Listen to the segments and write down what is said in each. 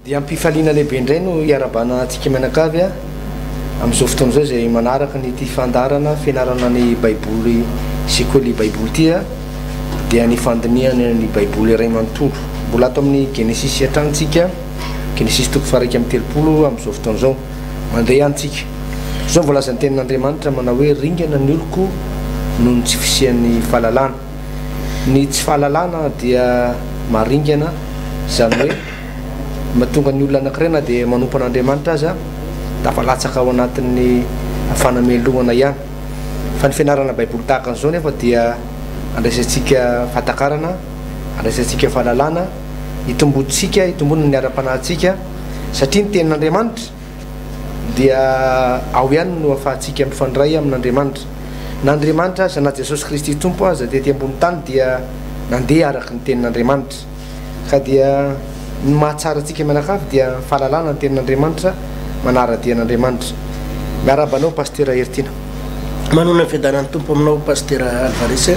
dia ampifaliana lehibe indray no iarabana antsika mianakavy a amin'izao fotoana izao izay manaraka ny ty fandarana fianarana ny baiboly sekoly baiboly ty a dia ny fandiniana ny baiboly iray manontolo mbola ato amin'ny genesis atrantsika genesis toko faraiky amin'ny telopolo amin'izao fotoana izao mandeha antsika zao voalazany tenin'Andriamanitra manao hoe ringana ny oloko noho ny tsy fisian'ny fahalalana ny tsy fahalalana dia maringana zany hoe mahatonga ny olona anankiray na dia manompo an'Andriamanitra aza dafa latsaka ao anatin'ny fanamelohana ihany fa ny fianarana baiboly tahaka an'izao nefa dia andraisantsika fatakarana andraisantsika fahalalana itombontsika itombonina ny ara-panahintsika satria ny tenin'Andriamanitra dia ao ihany no ahafahantsika mifandray amin'Andriamanitra n'Andriamanitra aza na Jesosy Kristy tompo aza tety ambony tany dia nandeha araky ny tenin'Andriamanitra ka dia ny mahatsara antsika mianakavy dia fahalalana ny tenin'Andriamanitra manara-dian'Andriamanitra miarabanao pasteur Hertina manona ny fiadanan'ny tompo aminao pasteur Alvarez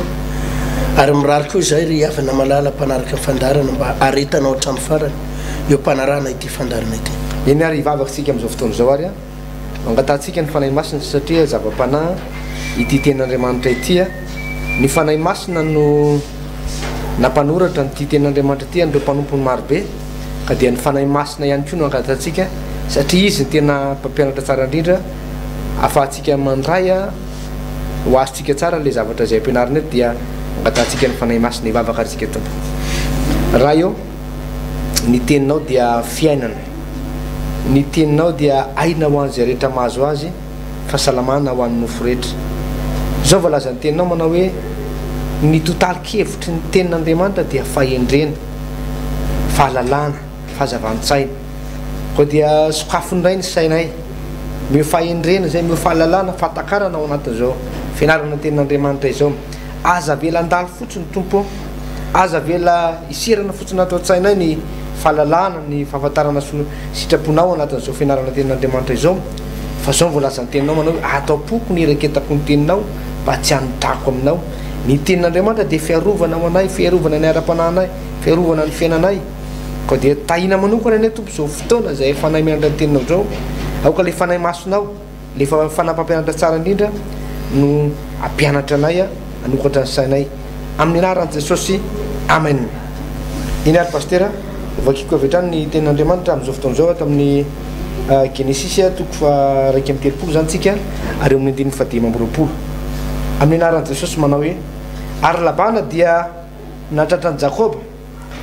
ary mirary koa izay ry avana malala mpanaraka fandarana mba aretanao hatramin'ny farany eo mpanarana ity fandarana ity eny ary ivavakantsika amin'izao fotoana izao ary a mangatantsika ny fanahy masina satria zava-panahy ity tenin'Andriamanitra itya ny fanahy masina no nampanoratra nyty tenin'Andriamanitra ity an'ireo mpanompony marobe ka dia ny fanahy masina ihany koa no angatantsika satria izy ny tena mpampianatra tsara indrindra ahafahantsika mandray a ho azontsika tsara le zavatra izay ampianarina eto dia angatantsika ny fanahy masina ivavaka arytsika tompo raha eo ny teninao dia fiainana ny teninao dia aina ho an'izay rehetra mahazo azy fahasalamana ho an'ny nofo rehetra zao voalazany teninao manao hoe ny totalikevitry ny tenin'Andriamanitra dia fahendrena fahalalana fahazavantsaina koa dia sokafondray ny sainay mio fahendrena zay mio fahalalana fatakarana ao anatin'izao fianarana tenin'Andriamanitra izao aza vela andalo fotsiny tompo aza vela iserana fotsiny ato an-tsainay ny fahalalana ny fahafantarana sitraponao anatin'izao fianarana tenin'Andriamanitra izao fa zao voalazany teninao manao hoe atao-poko ny ireketako ny teninao mba tsy anodrako aminao ny tenin'Andriamanitra dia fiarovana ho anay fiarovana ny ara-panahinay fiarovana ny fiainanay koa dia tahina manokana any tompo zao fotoana zay fanahy mianatra ny teninao zao aoka le fanahy masonao le fanahy-mpampianatra tsara indrindra no ampianatra anay a anokatra ny sainay amin'ny anaran'i Jesosy amen iny ary pasteur vakiko avy hatrany ny tenin'Andriamanitra amin'izao fotoana izao ato amin'ny genesis toko faraiky amin'ny telopolo zany tsika ary eo amin'ny andininy fadimy amby roapolo amin'ny anaran'i Jesosy manao hoe ary Labana dia natratra ny Jakoba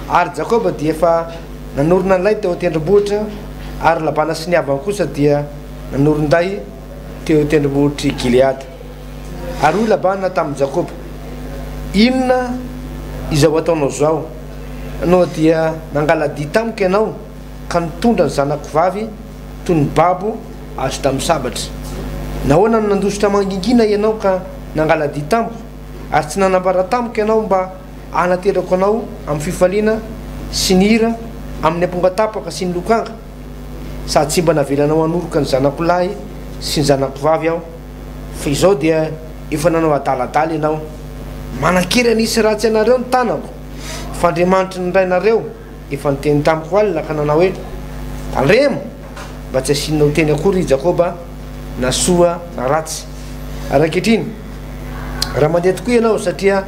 ary Jakoba dia efa nanorona an'ilay teo tendrombohitra ary Labana sy ny havany kosa dia nanoron-day teo tendrombohitry Gileady ary hoy Labana tamin'ny Jakoba inona izao ataonao zao anao dia nangala dia tamiko ianao ka nitondra ny zanako vavy toy ny babo azo tamin'ny sabatra nahoana no nandositra mangingina ianao ka nangala dia tamiko ary tsy nanambara tamiko ianao mba anaterako anao amin'ny fifaliana sy ny hira amin'ny ampongatapaka sy ny lokanga sady tsy mba navelanao hanoroka ny zanako lahy sy ny zanako vavy aho fa izao dia efa nanao adaladala ianao manankira nisy ratsy anareo ny tanako fa Andriamanitra ny rainareo efa niteny tamiko alina ka nanao hoe talremo mba tsy asinonao teny akory Jakoba na soa na ratsy araketriny raha mandeha tokoa ianao satria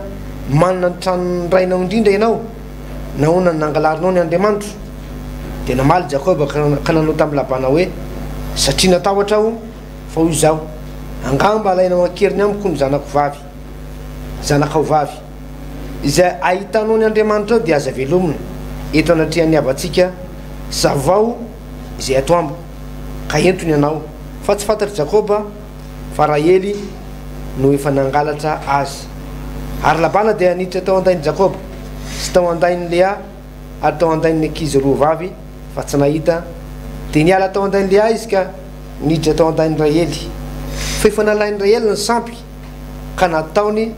manana ny tranony rainao indrindra ianao nahoana ny nangalarinao ny Andriamanitra dia namaly Jakoba ka nanao tamin'ny Labana hoe satria natahotra aho fa hoy izao angamba alainao ankeriny amiko ny zanako vavy zanakao vavy izay ahitanao ny Andriamanitra ao dia aza velomina eto anatrihan'ny havantsika zavao izay ato ambo ka entony ianao fa tsy fantatry Jakoba fa Rahely no efa nangalatra azy ary Labana dia niditra tao andain'ny Jakoba sy tao andain'ny Lea ary tao andain'ny ankizy roa vavy fa tsy nahita dia niala tao andain'ny Lea izy ka niditra tao andain'ny Rahely fa efa nalain'ny Rahely ny sampy ka nataony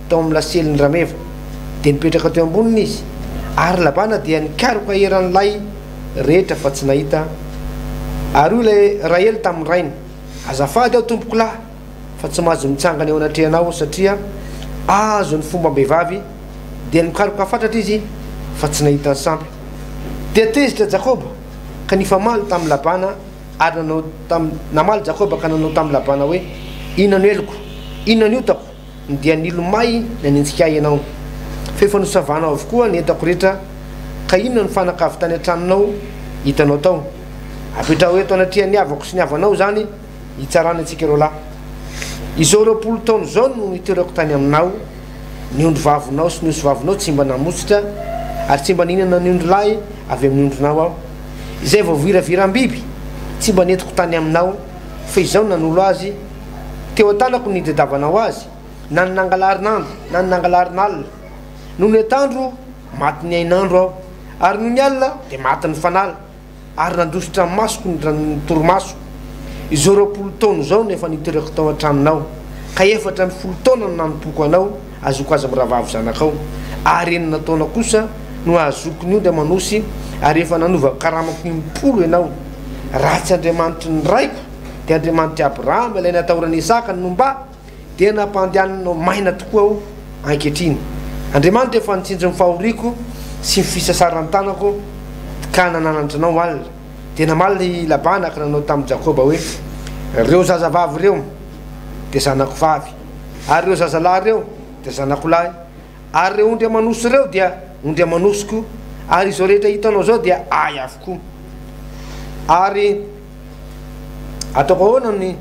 tao amin'ny laseliny rameva dia nipetraka teo amboniny izy ary Labana dia nikaroka eran'ilay rehetra fa tsy nahita ary io ilay Rahely tamin'ny rainy azafady aho tompoko lahy fa tsy mahazo mitsangana eo anatrehanao satria azo ny fomba mbehivavy dia nikaroka fatratra izy fa tsy nahita ny sampy dia tezitra Jakoba kanifa maly tamin'ny labana ary nanao namaly Jakoba ka nanao tamin'ny labana hoe inona no eloko inona no itako dia nilomay na nintsika ianao fefa nosavana avokoa ny entako rehetra ka inona ny fanakavy tany an-tranonao hitanao tao apetra hoe tonatria niavako sy niavanao zany hitsarana antsika ireo lahy izao 20 taona zao no iterako tany aminao niondro vavinao sy niosy vavinao tsy mba namotsitra ary tsy mba ninana niondro lahy avy amin'ny ondronao aho izay vao viraviram-biby tsy mba netiko tany aminao fa izao nanolo azy teo an-tanako nidadavanao azy na ny nangalarinandro na ny nangalarin'alina noho ny atandro maty ny ainandro aho ary noho ny alina dia maty ny fanala ary nandositra ny masoko ny toromaso izao 20 taona zao nefa nitereko tao an-tranonao ka efatra ny 10 taona no nanompoako anao azoko azy miravavy zanakao ary enina taona kosa no azoko ny ondy manosy ary efa nanova karamako impolo ianao ratsy Andriamanitra ny raiko dia Andriamanitra Abrahama ilay natahorany Isaka ny nomba dia nampandehananao maina tokoa aho ankehitriny Andriamanitra efa nitsinjo ny fahoriako sy ny fisasaran'ny tanako ka nananatranao alina dia namaly Labana ka nanao tamin'ny Jakoba hoe reo zazavavy reo dia zanako vavy ary reo zazalahy reo dia zanako lahy ary reo ondry amanosy reo dia ondry amanosiko ary izao rehetra hitanao zao dia ay avokoa ary ataoko ahoana ny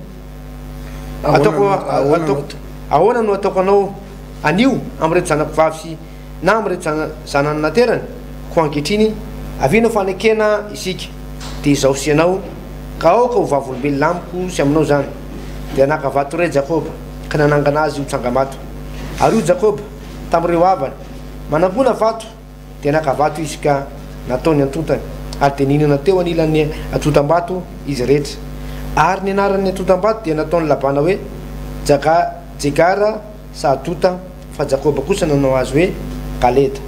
ahoana no ataoko anao anio amreto zanako vavy sy na amreto zanany naterany ko ankehitriny avinao fanekena isika dia izao sy anao ka aoka ho vavolombelona amiko sy aminao zany dia nakavato ray Jakoba ka nanangana azy ho tsangamato ary io Jakoba tamin'ireo havany manambona vato dia nakavato izy ka nataony antotany ary dia ninana teo anilan'ny atotam-bato izy rehetra ary ny anaran'ny atotam-bato dia nataony Labana hoe Jegara Sahatota fa Jakoba kosa nanao azy hoe Kaleda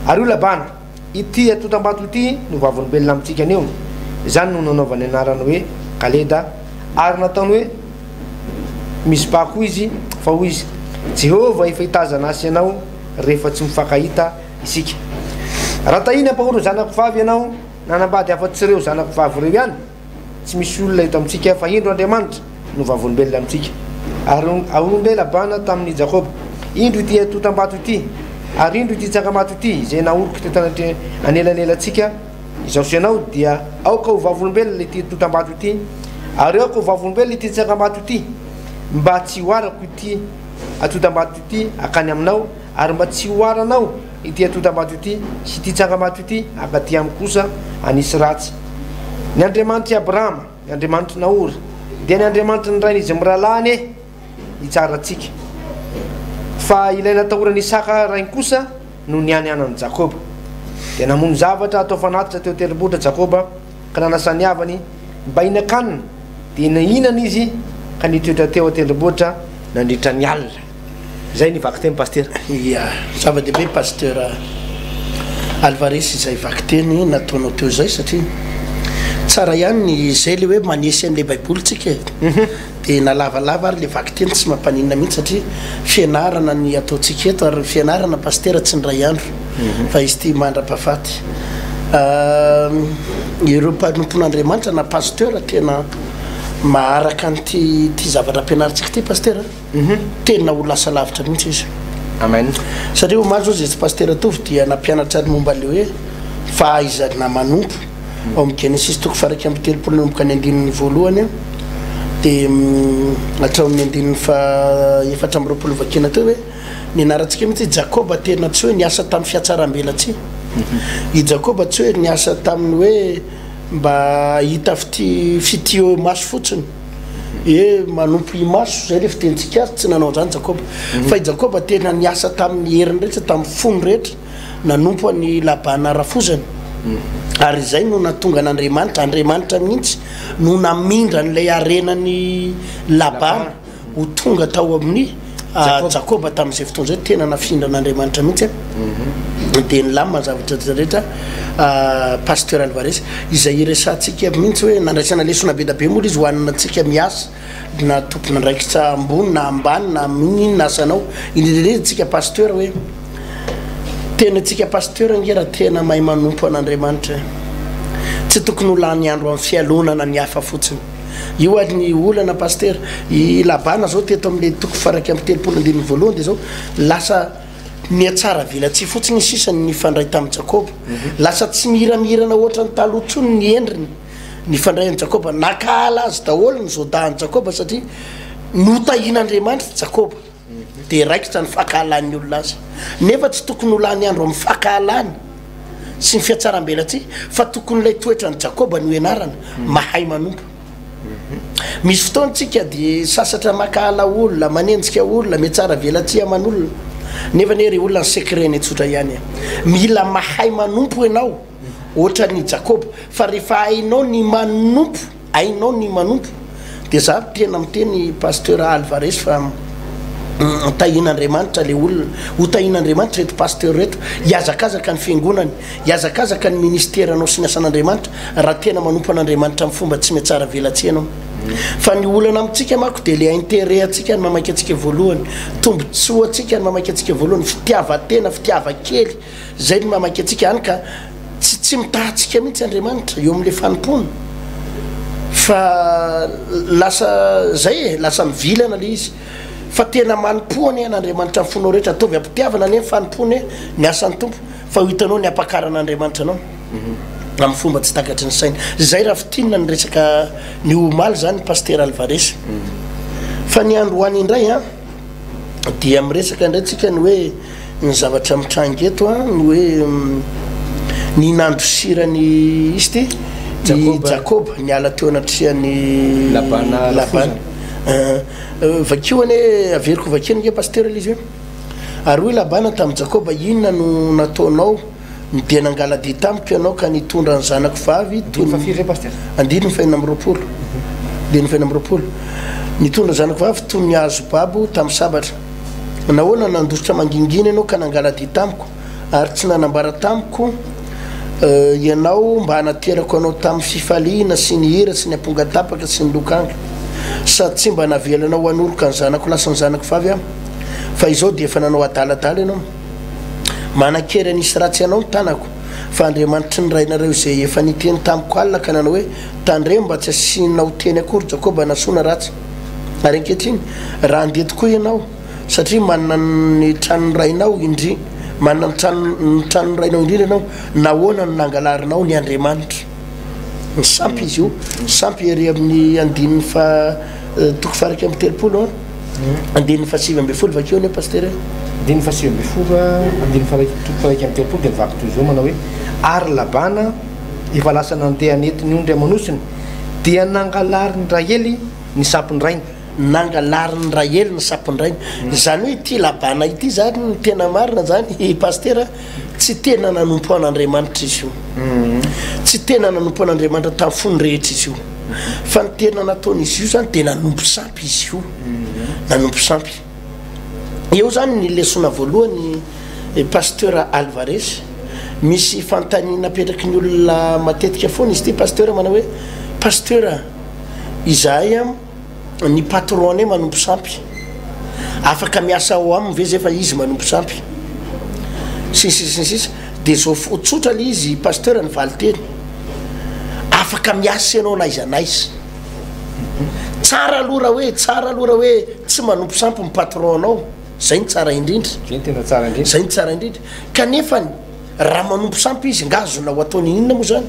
ary io Labana ity atotam-bato ity no vavolombelona amintsika anio zany no nanaovany anarany hoe Kaleda ary nataony hoe misy bako izy fa hoy izy Jehova efa hitazana asy ianao rehefa tsy mifankahita isika raha tahiny ampahoro zanako vavy ianao nanambady afa-tsy reo zanako vavy reo ihany tsy misy olona hita amintsika fa indro Andriamanitra no vavolombelona amintsika ary ahorondray Labana tamin'ny Jakoba indro ity atotam-bato ity ary indro ity tsangamato ity izay naoroko tetanatry anelanelantsika izao sy ianao dia aoka ho vavolombelona ity atotam-bato ity ary aoka ho vavolombelona ity tsangamato ity mba tsy hoarako ity atotam-bato ity akany aminao ary mba tsy hoaranao ity atotam-bato ity sy ity tsangamato ity akaty amin'ny kosa anisy ratsy ny Andriamanitra Abrahama ny Andriamanitra Nahora dia ny Andriamanitra ny rainy izy miralany e hitsara atsika fa ilay natahorany Isaka rainy kosa no nianianany Jakoba dia namono zavatra atao fanatitra teo tendrombohitra Jakoba ka nanasany havany mba hinakanina dia nahinana izy ka nitoetra teo tendrombohitra nandritra ny alina zay nivaky teny pasteur ia zava-dehibe pasteur Alvarez izay vaky teny nataonao teo zay satria tsara ihany ny zay le hoe manesy an'le baiboly tsika dia nalavalava ary le vaky teny tsy mampanina mihitsy satria fianarana ny ataontsika eto ary fianarana pasteur tsy ny ray andro fa izy ty mandra-pahafaty ireo mpanompon'Andriamanitra na pasteur tena maharaka nyty zavatra ampianaritsika ty pasteur tena ho lasa lavitra mihitsy izy amen satria omaly zao zay tsy pasteur atovy dia nampianatra ny momba le hoe fahaizana manompo ao amin'ny Genesis toko faraky amby 3 nanomboka ny andininy voalohany dia hatramin'ny andininy efatra amby 20 vakina teo hoe ny anarantsika mihitsy Jakoba tena tsy hoe niasa tamin'ny fiatsarambela tsy i Jakoba tsy hoe niasa tamin'ny hoe mba hita fitio maso fotsiny manompo i maso zay le fitentsika azy tsy nanao zany Jakoba fa i Jakoba tena niasa tamin'ny heriny rehetra tamin'ny fony rehetra nanompo any Labana rafozany ary zay no natonga Andriamanitra mihitsy no namindra n'ilay arenany Labana ho tonga tao amin'ny Jakoba tamin'izay fotoana zay tena nafindra'Andriamanitra mihitsy dia ny lama zavatra rehetra pasteur Alvarez izay iresantsika mihitsy hoe nandraisana lesona be da be moa izy hoanina antsika miasa na tompona ndraikitra ambony na ambany na mininy na asanao indrindra tsika pasteur hoe tena tsika pasteur ngera tena mahay manompo an'Andriamanitra tsy tokony ho lany andro amin'ny fialonana ny hafa fotsiny io any olana paster ilabana zao teto amin'le toko faraky amin'ny telopolo andininy voalohany de zao lasa niatsara vela tsy fotsiny sisany ny fandray tamin'ny Jakoba lasa tsy mihiramirana ohatra ny talotsony ny endriny ny fandray amin'ny Jakoba nakahala azy daholo ny zodan'ny Jakoba satria notahin'Andriamanitra Jakoba de raikitra ny fakahalan'ny olona azy nefa tsy tokony ho lany andro amin'ny fakahalany sy ny fiatsaram-bela ty fa tokony ilay toetra ny Jakoba ny ianarana mahay manompo misy fotoantsika de sasatra makahala olona manenjika olona miatsara vela ty aman'olona nefa nery olona ny secret ny tsotra ihany mila mahay manompo ianao ohatra ny Jakoba fa rehefa hainao ny manompo de za tena miteny pasteur Alvarez fa tahin'Andriamanitra le olona ho tahin'Andriamanitra reto pasteur reto iazakazaka ny fiangonany iazakazaka ny ministeranao sy ny asan'Andriamanitra raha tena manompo an'Andriamanitra amin'ny fomba tsy miatsara velatsy ianao fa ny olana amintsika mako de le intérêt atsika ny mamaky atsika voalohany tombotsoa atsika ny mamaky atsika voalohany fitiavatena fitiavakely zay ny mamaky atsika any ka tsy mitahatsika mihitsy Andriamanitra eo amin'le fanompona fa lasa mivilana le izy fa tena manompoany an'Andriamanitra amin'ny fonao rehetra ataovy ampitiavana ny fanompony ny asan'ny tompo fa ho hitanao ny ampakaranaN'Andriamanitra anao amin'ny fomba tsy takatry ny saina zay raha fitinina ny resaka ny omaly zany pasteur Alvarez fa ny andro hoany indray dia miresaka indray tsika ny hoe ny zavatra mitrangy eto ny hoe ny nandro sirany izy ty Jakoba ny ala teo anatriany Labana vakio ane averiko vakio nge pasteur izy hoe ary hoe Labana tamin'ny Jakoba inona no nataonao dia nangala dia tamiko ianao ka nitondra ny zanako vavy andiny faina amby roapolo nitondra ny zanako vavy toy ny azo babo tamin'ny sabatra nahoana nandositra mangingina ianao ka nangala dia tamiko ary tsy nanambara tamiko ianao mba hanaterako anao tamin'ny fifaliana sy ny hira sy ny ampongatapaka sy ny lokanga sady tsy mba navelanao anoroka ny zanako lasa ny zanako vavy fa izao dia efa nanao adaladala ianao manakery anisy ratsy anao ny tanako fa Andriamanitra ny rainareo zay efa niteny tamiko alina ka nanao hoe tandreo mba tsy asinao teny akory Jakoba nasoana ratsy ary ankehitriny raha andeha tokoa ianao satria manana ny tranony rainao indri manana ny tranony rainao indrindra ianao nahoana no nangalarinao ny Andriamanitra ny sampy izy io sampy ery amin'ny andininy fa toko faraky amin'ny telopolo andininy fa 7 vakeo ny pasteur andininy fa 7 andininy toko faraky amin'ny telopolo de nivaky toy izao manao hoe ary Labana efa lasa nandeha netiny ondry amanosiny dia nangalariny Rahely ny sampiny rainy nangalariny Rahely ny sampiny rainy zany hoe ity Labana ity zany ny tena marina zany pasteur tsy tena nanompo an'Andriamanitra izy io tsy tena nanompo an'Andriamanitra tamin'ny fony rehetra izy io fa ny tena nataon'izy io zany de nanompo sampy izy io nanompo sampy eo zany ny lesona voalohany pasteur Alvarez misy fantanina apetraky ny olona matetika foana izy ty pasteur manao hoe pasteur izahay ny patron manompo sampy afaka miasa ao aminy ve zay fa izy manompo sampy sisy de zao tsotra le izy pasteur ny valiteny afaka miasa ianao naiza tsara aloha raha hoe tsy manompo sampy ny patron anao zay ny tsara indrindra zay ny tsara indrindra kanefany raha manompo sampy izy ngazona ho ataony inona moa zany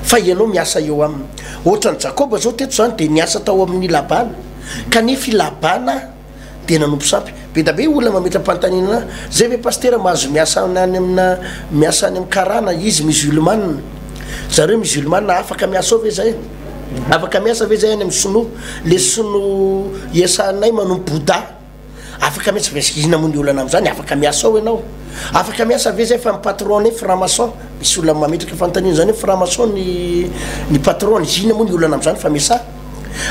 fa ianao miasa eo aminy ohatra ny Jakoba zao teto zany de niasa tao amin'ny Labana kanefa Labana de nanompo sampy be da be olona mametra-pantanina zay ve pasteur mahazo miasa any amina miasa any amin'ny karana izy musulmane zareo musulmane afaka miasa ao ve zay afaka miasa ve zay any amin'ny sinoa le sino iasanay manompo Bouddha afaka miasa ina moa ny olana am'zany afaka miasa ao ianao afaka miasa ve zay fa ny patron ny franc-maçon misy olona mametraka fantanina zany hoe franc-maçon ny patron ina moa ny olana am'zany fa miasa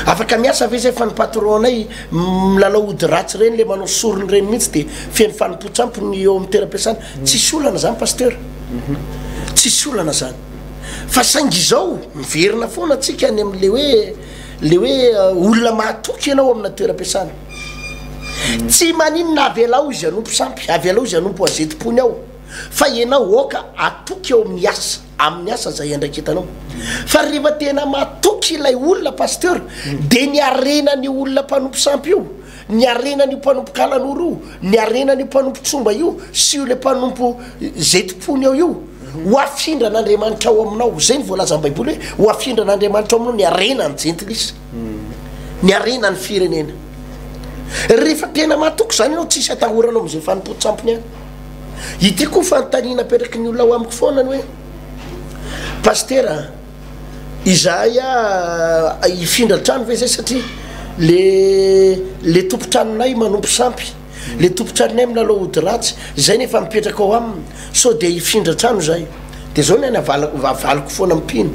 afaka miasa ve zay fa ny patronay milalao ody ratsy reny le manao sorony reny mihitsy de feny fanompo-tsampony eo amin'ny toeram-piasana tsisy olana zany pasteur tsisy olana zany fa saingy izao miverina foana atsika any am'le hoe olona mahatoky ianao amina toeram-piasana tsy maninona avy alao izy anompo sampy avy alao izy anompo azetipony ao fa ianao oka atoky eo amin'ny asa amin'ny asa zay andraiky hitanao fa rehefa tena matoky ilay olona pasteur de ny arena ny olona mpanompo sampy io ny arena ny mpanompo kalan'oro io ny arena ny mpanompo tsomba io sy io le mpanompo zay tompony eo io ho afindran'Andriamanitra ao aminao zay ny voalaza ny baiboly hoe ho afindran'Andriamanitra ao aminao ny arena ny jentilisa ny arena ny firenena rehefa tena matoky zany anao tsisy atahoranao am'izay fanompo-tsampony any ity koa fanontaniana apetraky ny olona ao amiko foanany hoe pastera izahay ifindra trano ve zay satria le tompo-tranonay manompo sampy le tompo-tranonay minalao ody ratsy zay nefa mipetraka ao aminy so de ifindra trano zay de zao ny avaliko foana mipino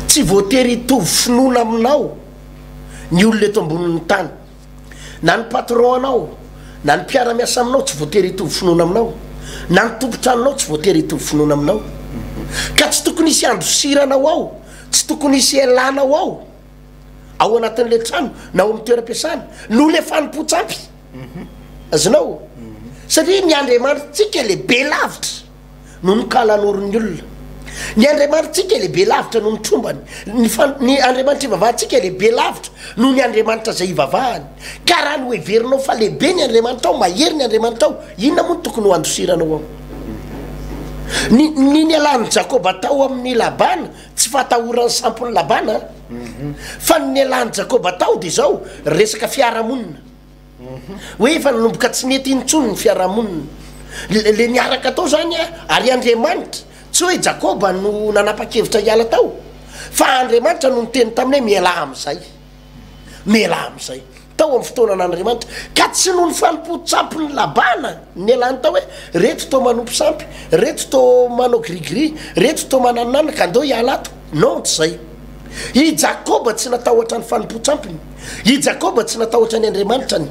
tsy voatery hitovy finoana aminao ny olona eto ambonin'ny tany na ny patron anao na ny mpiara-miasa aminao tsy voatery hitovy finoana aminao na ny tompo-tranonao tsy voatery hitovy finoana aminao ka tsy tokony hisy andosiranao ao tsy tokony hisy elanao ao anatin'le trano na ao amin'ny toeram-piasana no le fanompo-tsampy azonao satria ny Andriamanitsika lehibe lavitra no nikalan'orony olona ny Andriamanitsika lehibe lavitra no nitrombany ny Andriamanitra ivavahantsika lehibe lavitra no ny Andriamanitra zay ivavahany ka raha no heverinao fa lehibe ny Andriamanitra ao mahery ny Andriamanitra ao inona moa no tokony ho andosiranao ao ny alan'ny Jakoba tao amin'ny Labana tsy fatahorany sampony Labana fa ny alan'ny Jakoba tao de zao resaka fiarahamonina hoe efa nanomboka tsy mety intsony ny fiarahamonina le niaraka tao zany ary Andriamanitra tsy hoe Jakoba no nanapa-kevitra hiala tao fa Andriamanitra no niteny taminy hoe miala am'izay tao amin'ny fotoanan'Andriamanitra ka tsy noho ny fanompo-tsampy ny Labana ny alany tao hoe reto to manompo sampy reto to manao grigri reto to mananonana ka andeo hiala ato non tsy zay i Jakoba tsy natahotra ny fanompo-tsampiny i Jakoba tsy natahotra ny Andriamanitrany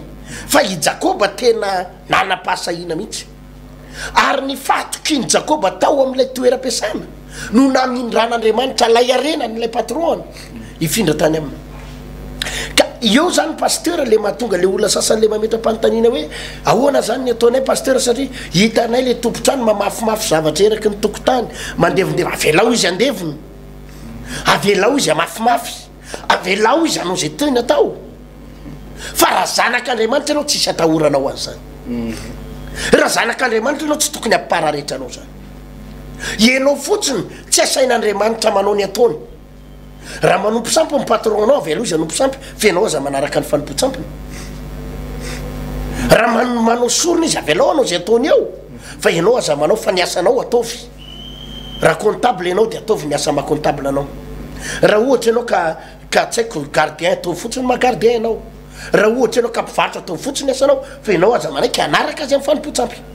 fa i Jakoba tena nanam-pahasahiana mihitsy ary ny fahatokiany Jakoba tao amin'ilay toeram-piasana no namindran'Andriamanitra lay arena n'ilay patron ifindra tany aminy ka eo zany pasteur le mahatonga le olona sasany le mametra-panontaniana hoe ahoana zany ny ataonay pasteur satria hitanay le tompo-trano mamafimafy zavatra eraky ny tokotany mandevindeva avelao izy andevony avelao izy amafimafy avelao izy anao zay tena tao fa raha zanak'Andriamanitra anao tsisy atahoranao an'izany raha zanak'Andriamanitra anao tsy tokony ampararetra anao zany ianao fotsiny tsy asain'Andriamanitra manao ny ataony raha manompo sampy amin'ny patron-nao avy aloha izy anompo sampy fa ianao aza manaraka ny fanompo-tsampiny raha manao sorona izy avy alao anao zay ataony eo fa ianao aza manao fa niasanao ataovy raha comptable ianao de ataovy niasa ma-comptable anao raha ohatra ianao ka tsy haiko gardien ataovy fotsiny ma-gardien ianao raha ohatra ianao ka mpivarotra ataovy fotsiny niasanao fa ianao aza manaiky anaraka azy amin'ny fanompo-tsampy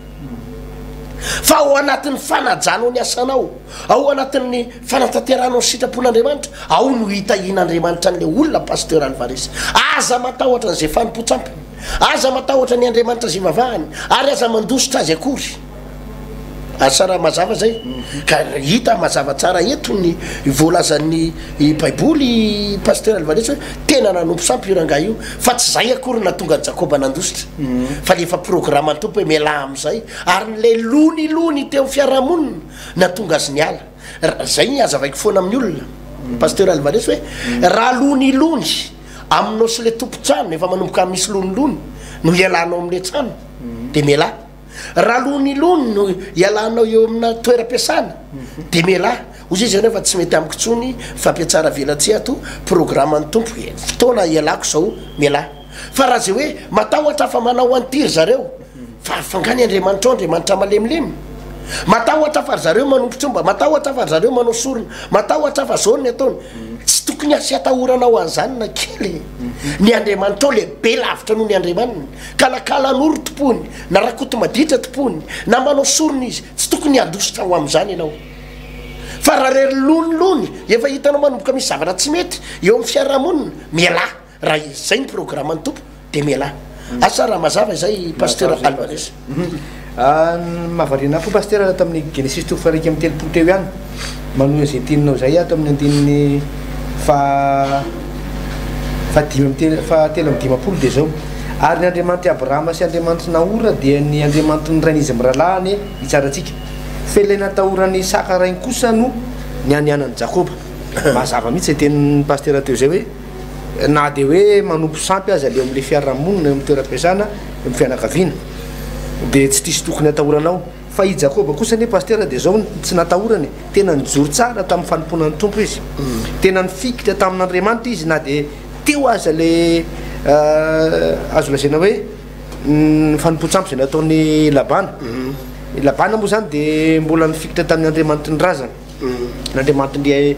fa ao anatin'ny fanajanao ny asanao ao anatin'ny fanatanteranao ny sitrapon'Andriamanitra ao no hitahian'Andriamanitra n'le olona pasteur Alvarez aza matahotra n'izay fanompo-tsampy aza matahotra ny Andriamanitra zay vavahany ary aza mandositra azy akory asara mazava zay ka hita mazava tsara eto ny voalazan'ny baiboly pasteur Alvarez hoe tena nanompo sampy io rangahy io fa tsy zay akory natonga ny Jakoba nandositra fa lefa programme ny tompo hoe miala am'izay ary n'le lonilony teo fiarahamonina natonga azy ny ala zay ny azavaiko foana amin'ny olona pasteur Alvarez hoe raha lonilony aminao sy le tompo-trano efa manomboka misy lonilony no hialanao amin'le trano de miala raha lonilony no ialanao eo amina toeram-piasana de miala ozy izy zany efa tsy mety amiko tsony fampiatsara velatsy ato programme ny tompo fotoana ialako zao miala fa raha zay hoe matahotra fa manao antiry zareo fa fangany Andriamanitra ao Andriamanitra malemilemy matahotra fa zareo manompo tromba matahotra fa zareo manao sorona matahotra fa zao ny ataony tsy tokony asy atahoranao an'izany na kely ny Andriamanitra ao lehibe lavitra noho ny Andriamanina kalakalan'oro tompony na rakoto maditra tompony na manao sorona izy tsy tokony andositra ho amin'izany ianao fa raha rery lonilony efa hitanao manomboka misy zavatra tsy mety eo amin'ny fiarahamonina miala raha zay ny programme ny tompo de miala asa raha mazava izay pasteur Alvarez mahavariana fo pasteur tamin'ny Genesis toko faha 1 amby 3 teo ihany manohy zay tininao zay ato amin'ny andininy fa 3 amby 5 de zao ary ny Andriamanitra Abrahama sy Andriamanitra Nahora dia ny Andriamanitra ny rainizy amin'ny rahalahiny hitsaratsika felena tahorany sakarainy kosa no nianianany Jakoba mazava mihitsy tenin'ny pasteur teo zay hoe na de hoe manompo sampy aza le am'le fiarahamonina amin'ny toeram-piasana amin'ny fianakaviana de tsy tisy tokony atahoranao fa i Jakoba kosa ne pasteur de zao tsy natahorany tena nijoro tsara tamin'ny fanomponan'ny tompo izy tena nifikitra tamin'Andriamanitra izy na de teo aza le azo lazaina hoe fanompo-tsampy zay nataony Labana moa zany de mbola nifikitra tamin'ny Andriamanitra ny razana n'Andriamanitra ny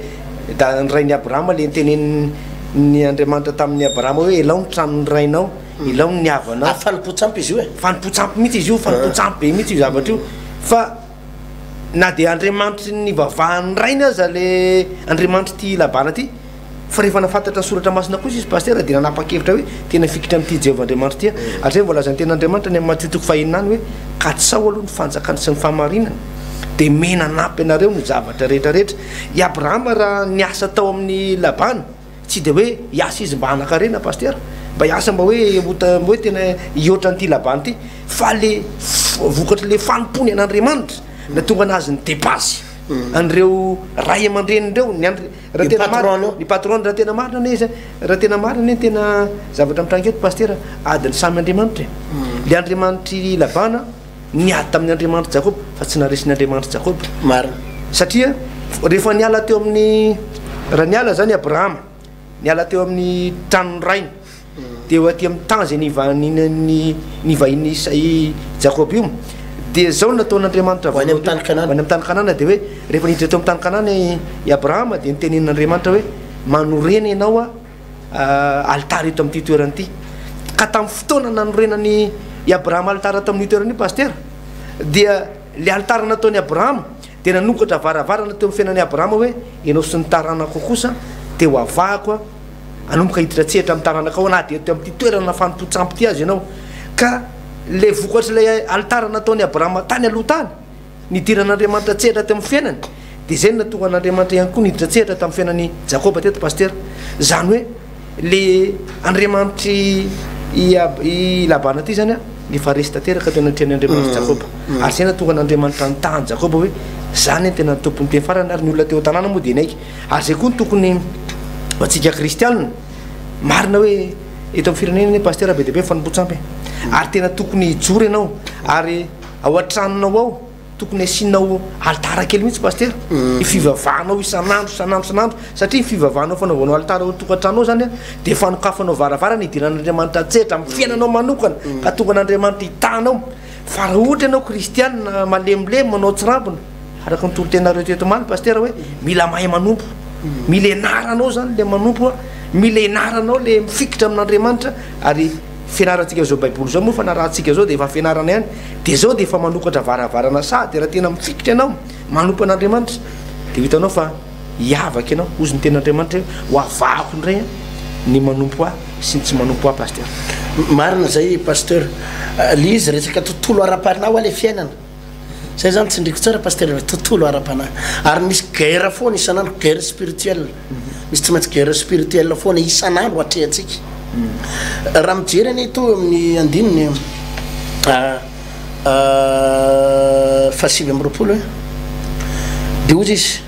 rain'ny Abrahama le ntenen'ny Andriamanitra tamin'ny Abrahama hoe elao ny tranon'ny rainao elao ny havanao fanompo-tsampy izy io e fanompo-tsampy mihitsy izy io fanompo-tsampy be mihitsy io zavatra io fa na de Andriamanitra ny vavahan'ny rainy aza le Andriamanitra ty Labana ty fa rehefa nafantatra ny soratra masina kosa izy pasteur de nanapa-kevitra hoe tena fikitra amin'ity Jehovah Andriamanitra ty atria voalazany tena Andriamanitra ny amin'ny Matitoko fahinany hoe ka tsy sao aloha ny fanjakany sy ny fahamarinana de mena nampy anareo ny zavatra rehetrarehetra i Abrahama raha niasa tao amin'ny Labana tsy de hoe hiasa izy mba hanakarena pasteur mba hiasa mba hoe tena hihoatra n'ity Labana ty fa le vokatra le fanompony an'Andriamanitra na tonga anazy ny depasy andreo ray aman-drenindreo ny patron raha tena marina ne izy raha tena marina tena zavatra mitrangeto pasteur adiny samy Andriamanitra le Andriamanitry Labana niady tamin'ny Andriamanitra Jakoba fa tsy naresin'ny Andriamanitra Jakoba marina satria rehefa niala teo amin'ny raha niala zany Abrahama niala teo amin'ny tranon'ny rainy de eo aty amin'ny temps zay nivahiny Jakoba io de zao nataon'Andriamanitra any amin'ny tany Kanana de hoe rehefa niditra teo amin'ny tany Kanana i Abrahama de nitenenin'Andriamanitra hoe manorena ianao altara eto amin'ity toerana ity ka tamin'ny fotoana nanorenany i Abrahama altara tamin'io toerana io pasteur dia le altara nataony Abrahama de nanokatra varavarana teo amin'ny fiainan'ny Abrahama hoe ianao sy ny taranako kosa de ho avahako anomboka hiditra tsehatra amin'ny taranaka ao na de teo amin'ity toerana fanompo-tsampy ty azy ianao ka le vokatra le altara nataony Abrahama tany aloha tany nidiran'Andriamanitra tsehatra teo amin'ny fiainany de zay natonga an'Andriamanitra ihany koa niditra tsehatra tamin'ny fiainan'ny Jakoba teto pasteur zany hoe le Andriamanitry i Labana ty zany efa resy tanteraka tena tian'ny Andriamanitra Jakoba ary zay natonga an'Andriamanitra nitahany Jakoba hoe zany tena tompony teny farany ary ny olona teo an-tanàna moa de naiky ary zay koa ny tokony atsika kristianina marina hoe eto amin'ny firenena pasteur be deabe fanompo-tsampy ary tena tokony hijoro ianao ary ao an-tranonao ao tokony asianao altara kely mihitsy pasteur ifivavahanao isanandro satria fivavahanao fanaovanao altara ao tokantranao zany de fanokafanao varavarana idiran'Andriamanitra tsehatra amin'ny fiainanao manokana ka tonga an'Andriamanitra hitanao fa raha ohatra ianao kristianina malemilemy manao tsirambina araka ny toro-tenareo teto maly pasteur hoe mila mahay manompo mila enaranao zany le manompo mila enaranao le mifikitra amin'Andriamanitra ary fianarantsika zao baiboly zao moa fa na rahantsika zao de efa fianarana ihany de zao de efa manokatra varavarana sady raha tena mifikitra ianao manompo an'Andriamanitra de hitanao fa hiavaka ianao ozy ny ten'Andriamanitra ho avahako indray ny manompo sy ny tsy manompo pasteur marina zay pasteur le izy resaka tontolo ara-panahy le fiainana zay zany tsy ndriko tsara pasteur tontolo ara-panahy ary misy guerre foana isan'andro guerre spirituelle misy tsy maintsy guerre spirituelle foana isan'andro atrehantsika raha mijery any to amin'ny andininy fahasivy amby roapolo de ozy izy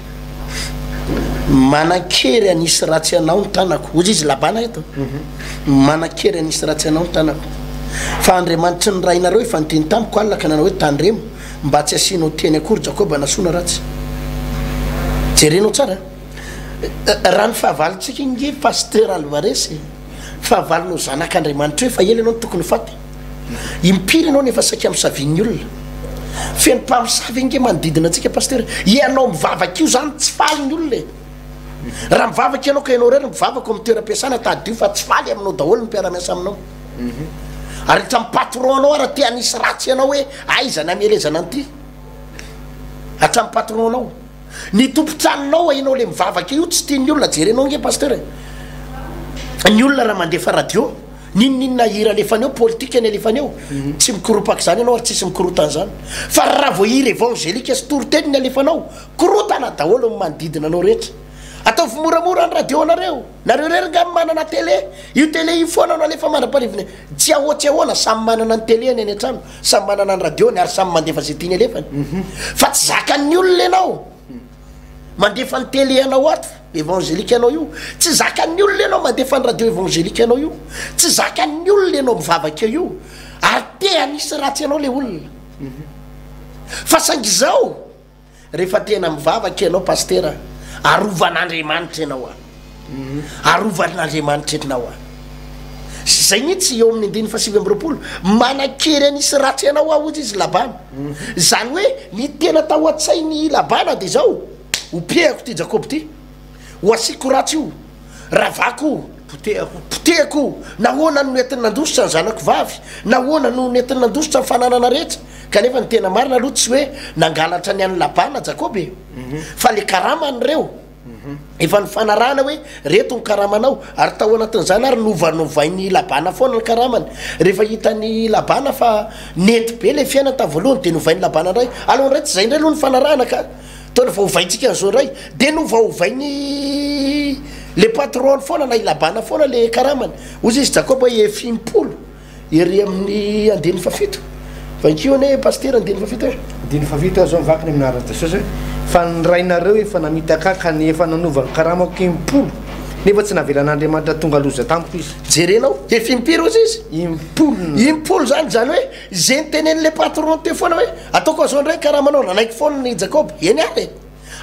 manakery anisy ratsy anao ny tanako ozy izy Labana eto manakery anisy ratsy anao ny tanako fa Andriamanitra ny rainareo efa niteny tamiko alaka nanao hoe tandremo mba tsy asianao teny akory Jakoba nasoana ratsy jerenao tsara raha ny fahavalontsika inge pasteur Alvarez fahavalonao zanak'Andriamanitra hoe fa ela ianao tokony faty impiry ianao nefa saika misaviany olona feno mpamosavy inge manodidina antsika pasteur ianao mivavaka io zany tsy faly ny olona raha mivavaka ianao ka ianao rery mivavaka amin'ny toeram-piasana tadio fa tsy faly aminao daholo ny mpiara-miasa aminao ary rehetra mipatron anao raha te anisy ratsy ianao hoe aizany amelezana an'ity hatramin'ny patron anao ny tompo-tranonao ianao le mivavaka io tsy tiany olona jerenao nge pasteur ny olona raha mandefa radio ninninna hira alefany eo politika ny alefany eo tsy mikoropaky zany ianao ary tsisy mikorotana zany fa raha vo hira évangélika sy toro-teny ny alefanao korotana daholo ny manodidina anao rehetra ataovy moramora ny radio nareo rery nga manana télé io télé io foana no alefa manam-pariviny tsy ahoatsy ahoana samy manana ny télé ny any an-trano samy manana ny radio ny ary samy mandefa zay tiany alefany fa tsy zakany olona ianao mandefa ny télé anao ato évangélika anao io tsy zakany olona ianao mandefa ny radio évangélika anao io tsy zakany olona ianao mivavaka io ary te anisy ratsy ianao le olona fa sangy zao rehefa tena mivavaka ianao pastera arovan'andriamanitra ianao arovan'andriamanitra ianao zay mihitsy eo amin'ny andiny fasivy amby-roapolo manakery anisy ratsy ianao ozy izy labana zany hoe ny tena tao a-tsainy labana de zao opiehako ty jakoby ty ho asiko ratsy io ravako potehako nahoana no netiny nandositra ny zanako vavy nahoana no netiny nandositra ny fananana rehetra kanefa ny tena marina aloha tsy hoe nangalatra ny any labana jakoby fa le karamany reo efa ny fanarahana hoe reto ny karamanao ary tao anatin'izany ary novanovainy labana foana ny karamany rehefa hitany labana fa nety be le fiaina ta voalohany de novainy labana ndray aloha ndray tsy zay ndray aloha ny fanarahana ka tona vaovaintsika an'izao ndray de novaovainy le patron foana na ilabana foana le karamany ozy izy jakoba hoe efimpolo ery amin'ny andiny fafito fa inkio ane paster andiny fafito e andiny fafito zao mivakiny amin'naratasosy hoe fa nyrainareo efa namitaka ka ny efa nanovany karamako impolo nefa tsy navelan'andriamanitra tonga loza tamiko izy jerenao efimpiry ozy izy impolo zany hoe zay nytenen'le patron te foana hoe ataoko azao ndray karamanao nanaiky foana ny jakoba eny ary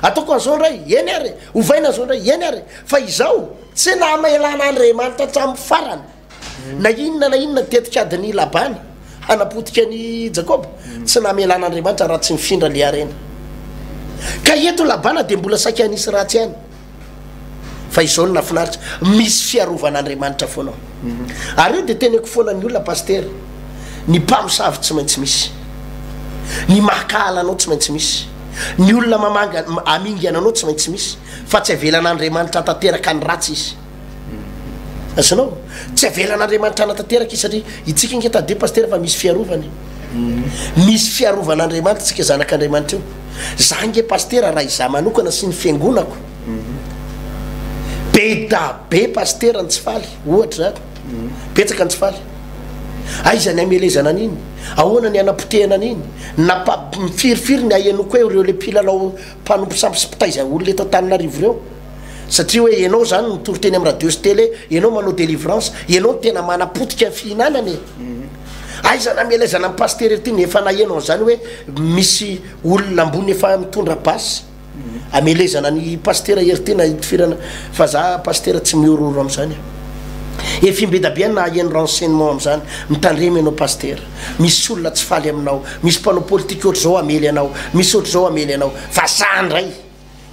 ataoko an'izao ndray eny ary ovaina zao ndray eny ary fa izao tsy namaelan'andriamanitra hatramin'ny farany na inona tetika adiny labana hanapotika ny jakoba tsy namelan'andriamanitra raha tsy mifindra le arena ka eto labana de mbola saky anisy ratsy ihany fa izao no nafinaritra misy fiarovan'andriamanitra foanao ary io de teneko foana ny olona paster ny mpamosavy tsy maintsy misy ny makahalanao tsy maintsy misy ny olona mamanga amingananao tsy maintsy misy fa tsy avelan'andriamanitra tanteraka ny ratsy izy azanao tsy avelan'andriamanitra anatanteraka izy satria itsika inge tade paster fa misy fiarovany misy fiarovan'andriamanitra tsika zanak'andriamanitra io za nge paster raha iza manokana sy ny fiangonako be da be paster ny tsy faly ohatra zany petsaka ny tsy faly aizany amelezana an'iny ahoana ny anapotehana an'iny mifirifiry ny ahenoko hoe reo le pilalao mpanompo sampy sy pitaiza olona eto Antananarivo reo satria hoe ianao zany mitoroteny amin'ny radio sy télé ianao manao délivrance ianao tena manapotika ny fihinanany aizana amelezana amin'ny paster ty ny efa nahenao zany hoe misy olona ambony efa mitondra basy amelezana ny paster ery tena itifirana fa za paster tsy miororo am'izany efimbedabiany na aheno renseignement am'izany mitandremy ianao paster misy olona tsy faly aminao misy mpanao politika ohatr' zao amely anao misy ohatr' zao amely anao fa za ndray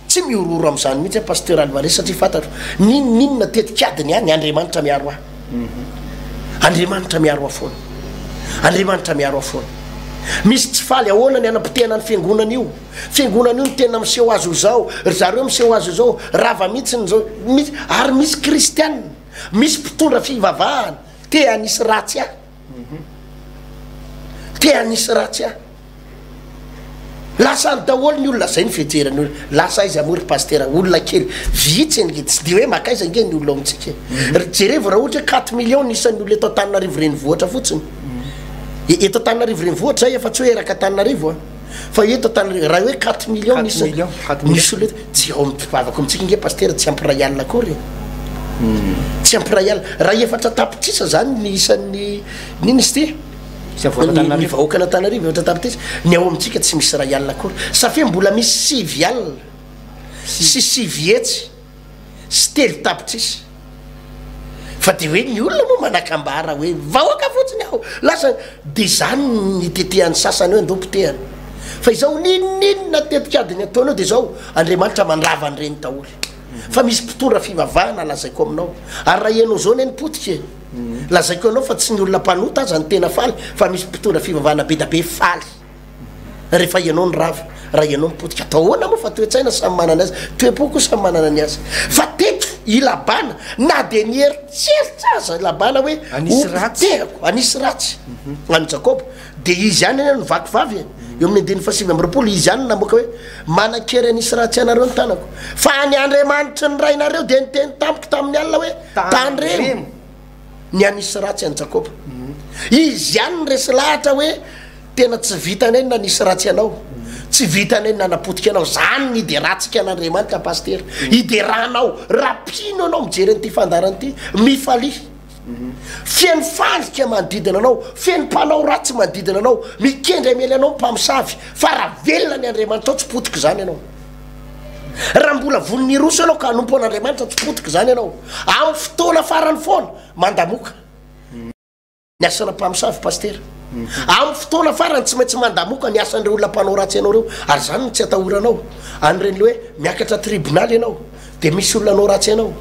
tsy miororo am'izany mihitsy paster alvare satria fantatro ninona tetikadiny any andriamanitra miaro ah andriamanitra miaro ah foana andriamanitra miaro ah foana misy tsy faly ahoana ny anapotehana ny fiangonana io fiangonana io ny tena miseho azo zao zareo miseho azo zao rava mihitsy nyzao ary misy kristianina misy mpitondra fivavahana te anisy ratsy ah te anisy ratsy ah lasa ny daholo ny olona zay ny fijerany olona lasa izy amory paster olona kely vitsy ny tsy de hoe makaiza nge ny olona amitsika jerevo raha ohatra hoe 4 millions nisan'ny olona eto Antananarivo renivohitra fotsiny eto Antananarivo renivohitra zay efa tsy hoe eraka Antananarivo fa eto Antananarivo raha hoe 4 millions nisy olona tsy ao mivavaka amitsika nge paster tsy ampiray alina akory tsy ampiray alina raha efatra tapitrisa zany ny isan'ny nina izy ty ny vahoaka n'Antananarivo efatra tapitrisa ny ao amitsika tsy misy ray alina akory safia mbola misy 6 alina sy 6 hetsy sy 3 tapitrisa fa de hoe ny olona moa manakambara hoe vahoaka fotsiny aho lasa de zany ny tetehany sasany hoe andopotehany fa izao ninina tetikadiny ataonao de zao andriamanitra mandrava an'ireny taholy fa misy mpitondra fivavahana lazaiko aminao ary raha ianao zao ny potika lazaiko anao fa tsy ny olona mpanota aza ny tena faly fa misy mpitondra fivavahana be da be faly rehefa ianao ny rava raha ianao mipotika ataohoana moa fa toetsaina samy manana azy toe-po koa samy manana ny azy fa teto ilabana na de ny eritseritra aza labana hoe opotehako anisy ratsy any Jakoba de izy ihany eny ny vakivavy eo amin'ny andiny fasivy am'roapolo izy any namoaka hoe manakery anisy raha tsy anareo ny tanako fa ny andriamanitra ny rainareo de nyteny tampoka tamin'ny alina hoe tandremo ny anisy ratsy any Jakoba izy ihany ny resy lahatra hoe tena tsy vitany eny na nisy ratsy anao tsy vitany eny nanapotika anao zany ny ide ratsika an'andriamanitra paster iderahanao rapino anao mijery an'ity fandaranyity mifaly fieny fandrika manodidina anao fieny mpanao ratsy manodidina anao mikendry amely anao mpamosavy fa raha velona ny andriamanitra ao tsy potika zany ianao raha mbola volony roso anao ka anompo an'andriamanitra tsy potika zany ianao amin'ny fotoana farany foana mandamoka ny asana mpamosavy paster amin'ny fotoana farany tsy maintsy mandamoka ny asan'ireo olona mpanao ratsy ianao reo ary zany no tsy atahoranao anyreny le hoe miakatra tribonaly ianao de misy olona anao ratsy ianao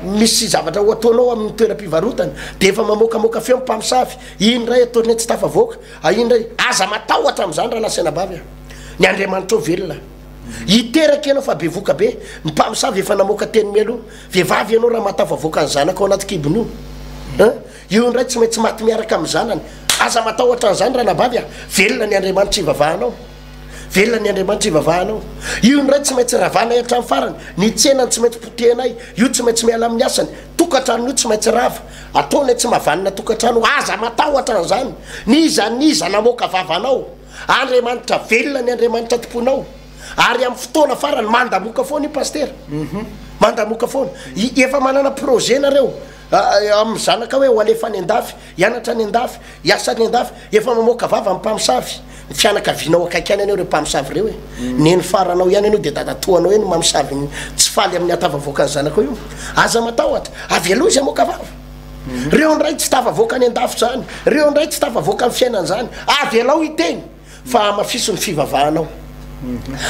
misy zavatra ho ataonao amin'ny toeram-pivarotana de efa mamokamoka feo mpamosavy iny ray ataony tsy tafavoaka iny ray aza matahotra am'izany raha lasanabavy ny andriamanitra ao velona iteraka ianao fa be voka be ny mpamosavy efa namoaka teny mialoha vehivavy ianao raha matafavoaka ny zanaka ao anaty kibony io ndray tsy maintsy maty miaraka amin'ny zanany aza matahotra an'izany raha nabavy velona ny andriamanitra ivavahanao velona ny andriamanitra ivavahanao io ndray tsy maintsy ravana hatramy farany ny tsenany tsy maintsy potehnay io tsy maintsy miala amin'ny asany tokatrano io tsy maintsy rava ataony tsy mahavanina tokatrano aza matahotra an'izany niza namoaka vavanao andriamanitra velona ny andriamanitra tomponao ary amin'ny fotoana farany mandamoka foana i paster mandamoka foana efa manana projet nareo amin'ny zanaka hoe ho alefa any andafy hianatra any andafy hiasa any andafy efa mamoaka vava amin'ny mpamosavy ny fianakavinao akaiky any anao reo mpamosavy reo hoe neny faranao ihany anao de dadatoanao eny mamosavy tsy faly amin'ny atavavoaka ny zanaka io aza matahotra avy aloha izy amoaka vava reo ndray tsy tafavoaka any andafy zany reo ndray tsy tafavoaka amin'ny fiainany zany avy alao iteny fa amafiso ny fivavahanao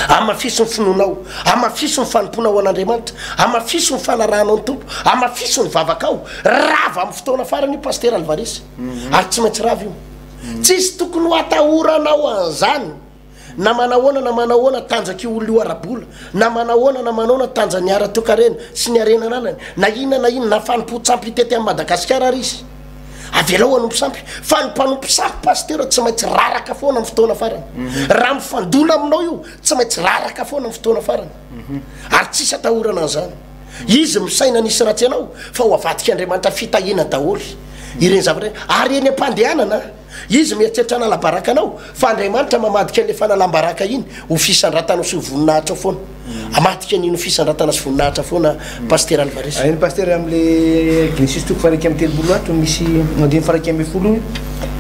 amafiso ny finonao amafiso ny fanomponao an'andriamanitra amafiso ny fanarahanao ny tompo amafiso ny vavakao rava amin'ny fotoana farany io paster alvarisy ary tsy maintsy rava io tsisy tokony ho atahoranao an'izany na manahoana tanjaka io olo io arabola na manahoana na manahoana tanja ny ara-toekarena sy ny arena ananany na inona na fanompo-tsampy itety amin'ny madagasikara ary izy avelao anompo sampy fa ny mpanompo sampy paster tsy maintsy raraka foana amin'ny fotoana farany raha mifandola aminao io tsy maintsy raraka foana amin'ny fotoana farany ary tsisy atahorana an'izany izy misaina nisy ratsy ianao fa ho avadika andriamanitra fitahina daholy ireny zavatra ary eny am-pandehanana izy mieritreritra nalabaraka anao fa andriamanitra mamadika an'le fanalambaraka iny ho fisandratana sy voninahitra foana amadika an'iny ho fisandratana sy voninahitra foana paster alvaris iny paster am'le Genesis toko faraiky amin'ny telopolo atro misy andimy faraiky amby folo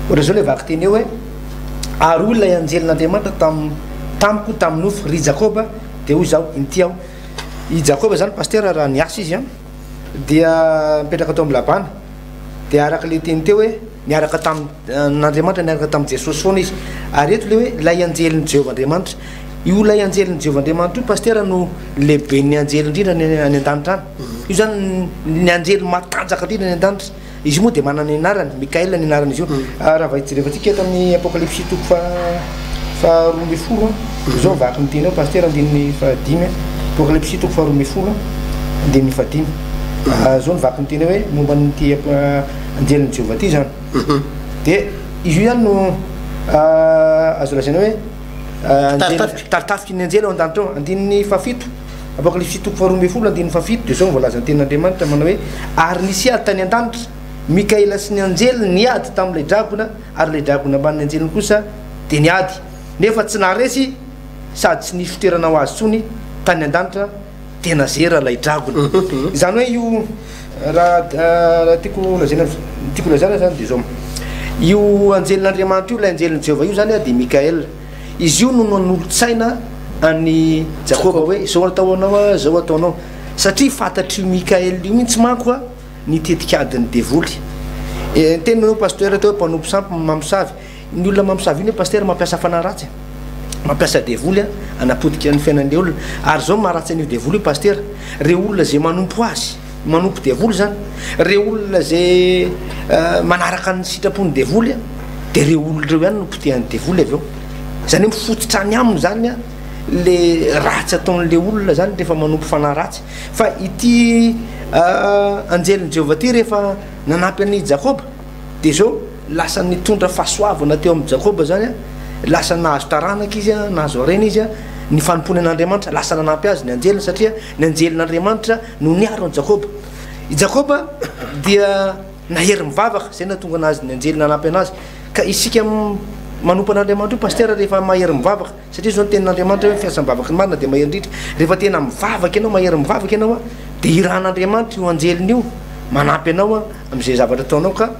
ohatra zao le vaky teny eo hoe ary olona ianjelin'andriamanitra tamiko tamin'ny nofo ry Jakoba de hoy zao inty aho i Jakoba zany paster raha niasa izy dia mipetraka atao amin'ny labana de araka le teny teo hoe niaraka tamin'andriamanitra niaraka tamin'ny Jesosy foana izy ary eto le hoe lay anjelin'ny Jehovah andriamanitra io lay anjelin'ny Jehovah andriamanitra io paster no lehibe ny anjely indrindra ny an-danitra any io zany ny anjely matanjaka indrindra ny an-danitra izy moa de manana ny anarany Mikael ny anarany izy io raha vahijerevantsika eto amin'ny apocalypse toko fa 12 zao vaky ny teny ao paster andininy fahadimy apocalypse toko fa 12 andininy fahadimy zao ny vaky ny teny hoe momba nyty anjelin'ny Jehovah ty zany de izy io ihany no azo lazaina hoe taritafiky ny anjely ao an-danitra ao andininy fafito apocalypse toko fa 12 andininy fafito de zao voalaza ny tenin'andriamanitra manao hoe ary nisy ady tany an-danitra Mikaela sy ny anjely niady tamin'ilay dragona ary lay dragona ambanin'ny anjeliny kosa de niady nefa tsy naharesy sady tsy nisy fitoerana ho azy tsony tany an-danitra tena zera lay dragona zany hoe io raha tiako lazana zany de zao io anjelin'andriamanitra io lay anjelin'ny Jehovah io zany de Mikael izy io no nanolotsaina any Jakoba hoe zao ataonao zao ataonao satria fantatry Mikael io mihitsy manko nitetika adiny devoly teny no paster teo mpanompo sampy mamosavy ny olona mamosavy iny paster mampiasa fanaratsy mampiasa devoly anapotika ny fiainan'le olona ary zao maharatsy an'io devoly io paster reo olona zay manompo azy manompo devoly zany reo olona zay manaraka ny sitrapony devoly de reo olona reo ihany no potehan'ny devoly avy eo zany hoe mifototra any aminy zany le ratsy ataon'le olona zany rehefa manompo fanaratsy fa ity anjelin'ny Jehovah ty rehefa nanampy an'ny Jakoba de zao lasa nitondra fahasoavana teo amin'ny Jakoba zany lasa nahazo taranaka izy nahazo arena izy ny fanompony an'Andriamanitra lasa nanampy azy ny anjelina satria ny anjelin'Andriamanitra no niaro ny Jakoba. I Jakoba dia nahery mivavaka zay natonga anazy ny anjelina nanampy anazy ka isika manompo an'Andriamanitra io pasteur rehefa mahery mivavaka satria zao ny tenin'Andriamanitra hoe fiasam-bavaka ny marina dia mahery indritra rehefa tena mivavaka ianao mahery mivavaka ianao dia irahan'Andriamanitra io anjeliny io manampy anao amin'izay zavatra ataonao ka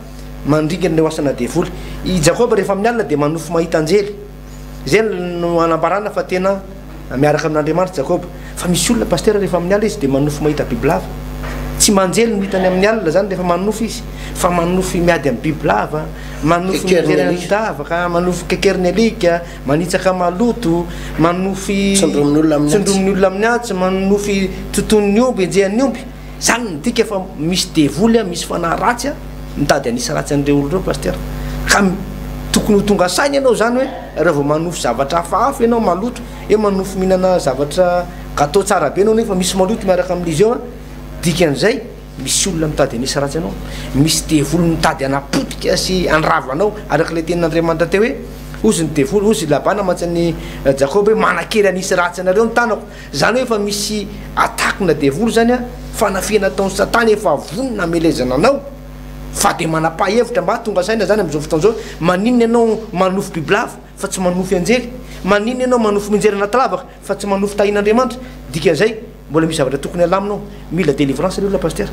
mandringana ny asana devoly. I Jakoba rehefa amin'ny alina dia manofo mahita anjely zay no anambarana fa tena miaraka amin'Andriamanitra Jakoba. Fa misy olona pasteur rehefa amin'ny alina izy dia manofo mahita bibilava tsy manjely no hitany amin'ny alina zany rehefa manofo izy fa manofo miady amin'ny bibilava manofo mijery davaka manofo kekernelika manitsaka maloto manofy tsondromin'ny olona amin'ny atsa manofy toton'ny omby enjehan'ny omby zany nidika fa misy devoly misy fanahy ratsy mitady anisy ratsy an'ireo olo reo pasteur ka tokony ho tonga saina ianao zany hoe raha vao manofo zavatra hafahafa ianao maloto manofo mihinana zavatra gâteau tsara be anao nefa misy maloto miaraka amin'izy eo dikan'izay misy olona mitady anisy ratsy anao misy devoly mitady anapotika sy andravanao araka le tenin'Andriamanitra teo hoe ozy ny devoly ozy labana mantsany Jakoba hoe manakery anisy ratsy anareo ny tanako zany hoe efa misy atakina devoly zany fanafiana ataon'ny Satana efa vonona amelezana anao fa dia manapa-hevitra mba tonga saina zany amin'izao fotoana zao maninona ianao manofo bibilava fa tsy manofo anjely maninona ianao manofo minjery anaty lavaka fa tsy manofo tahin'Andriamanitra dikan'izay mbola misy zavatra tokony alaminao mila délivrance le olona pasteur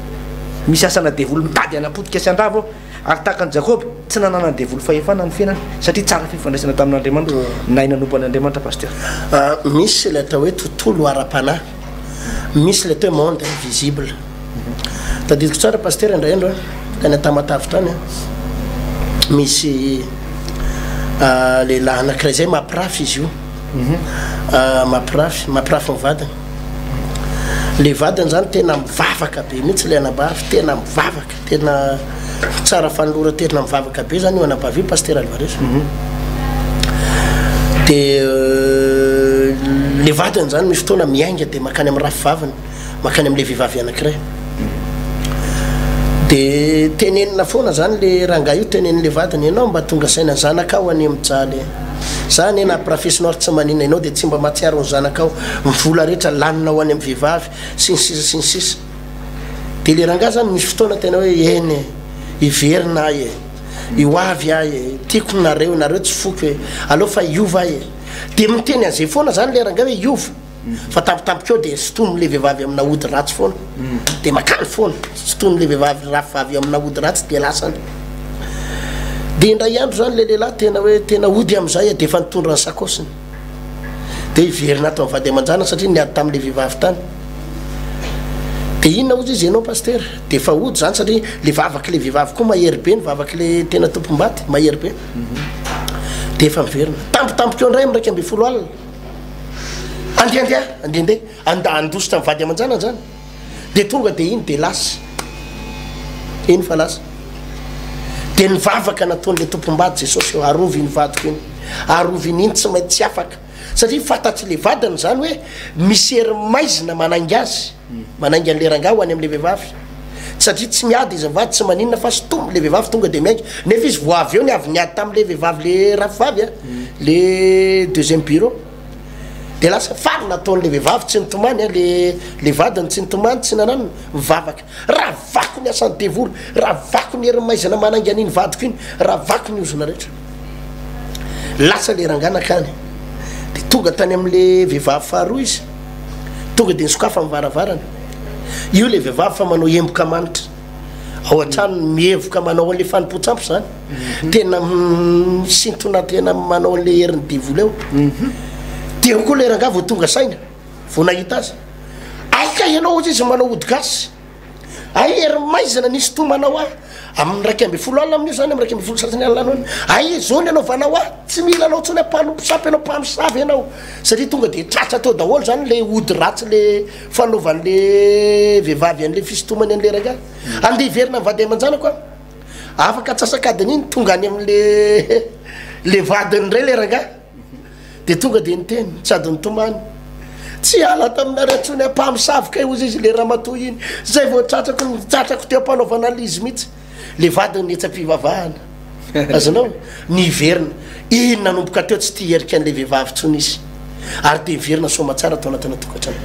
misy asana devoly mitady anapotika sy andrava ary tahaka ny Jakoba tsy nanana devoly fahefana ny fiainana satria tsara fifandraisana tamin'Andriamanitra nay nanompo an'Andriamanitra pasteur. Misy le atao hoe tontolo ara-panahy misy le atao hoe monde invisible tadidiko tsara pasteur indray andro tany atamatavitra any misy lehilahy anankiray zay mampirafy izy io mampirafy ny vadiny le vadiny zany tena mivavaka be mihitsy le anabavy tena mivavaka tena tsara fanolora tena mivavaka be zany io anabavy pasteur Alvarez dia le vadiny zany misy fotoana miainga dia makany amin'ny rafy vaviny makany amin'le vehivavy anankiray dia tenenina foana zany le rangahy io teneniny le vadiny ianao mba tonga saina ny zanakao any amijaly zany na professionnaire tsy manina ianao dia tsy mba matsiaro ny zanakao mivola rehetra lanina ho any amin'ny vehivavy sy ny sisa dia le rangahy zany misy fotoana tena hoe eny iverina ahy io avy ahy tiako nareo tsy foky hoe aleo fa iova ahy dia miteny an'izay foana zany le rangahy hoe iova fa tampotampoka eo dia sotonyle vehivavy amina ody ratsy foana dia makany foana sotonyle vehivavy rafivavy amina ody ratsy dia lasany dia indray andro zany le lehilahy tena hoe tena ody amin'izay dia efa nitondra ny sakosiny dia iverina ato amin'ny vady aman-janany satria niady tamin'le vehivavy tany dia inona ozy izy ianao pasteur dia efa ody zany satria le vavaky le vehivavy koa mahery be ny vavaky le tena tompom-baty mahery be dia efa miverina tampotampoka eo indray amin'ny 12 alina andeha andositra amin'ny vady aman-janany zany dia tonga dia iny dia lasa iny fa lasa dia nivavaka nataon'le tompom-bady Jesosy eo arovy ny vadiko iny aroviny iny tsy mainty tsy afaka satria fantatsy le vadiny zany hoe misy hery maizina manaingy azy manaingy an'le rangahy ho any amin'le vehivavy satria tsy miady izy vady tsy maninona fa sotombo le vehivavy tonga dia miaingy nefa izy vo avy eo ny avy niady tamin'le vehivavy le rafivavy le deuxième bureau dia lasa fary nataon'le vehivavy tsy nitomany le vadiny tsy nitomany tsy nananona mivavaka raha vako ny asany devoly raha vako ny hery maizana manaingy an'iny vadiko iny raha vako ny ozona rehetra lasa le ranganakany dia tonga tany amin'le vehivavy faharoa izy tonga dia nisokafa mivaravarana io le vehivavy fa manao emboka manitra ao an-trano mihevoka manao an'le fanompontsampo zany tena misintona tena manao an'le herin'ny devoly eo dia koa le rangahy vo tonga saina vo nahita azy aika ianao ozy izy manao odigasy ay hery maizana nisy tomanao ahy amin'ny 12 alina amin'io zany amin'ny 12 sasany alina anao ay zao ny anao vanao ahy tsy mila anao tsony ampanomposapy anao mpamosavy ianao satria tonga dia tratra tao daholo zany le ody ratsy le fanaovan'le vehivavy an'le fisitomany an'le rangahy andeha hiverina mivady aman-janako a afaka atsasakadiny iny tonga any amin'le le vadiny ray le rangahy dia tonga dia niteny tsy ady nitomany tsy ala taminareatsony ampamosavoka ozy izy le ramatoa iny zay vo tratrako teo ampanaovana lizy mihitsy le vadiny etsam-pivavahana azanao niverina iny nanomboka teo tsy tia herika an'le vehivavy tsony izy ary de miverina soma tsara atao anatina tokatrano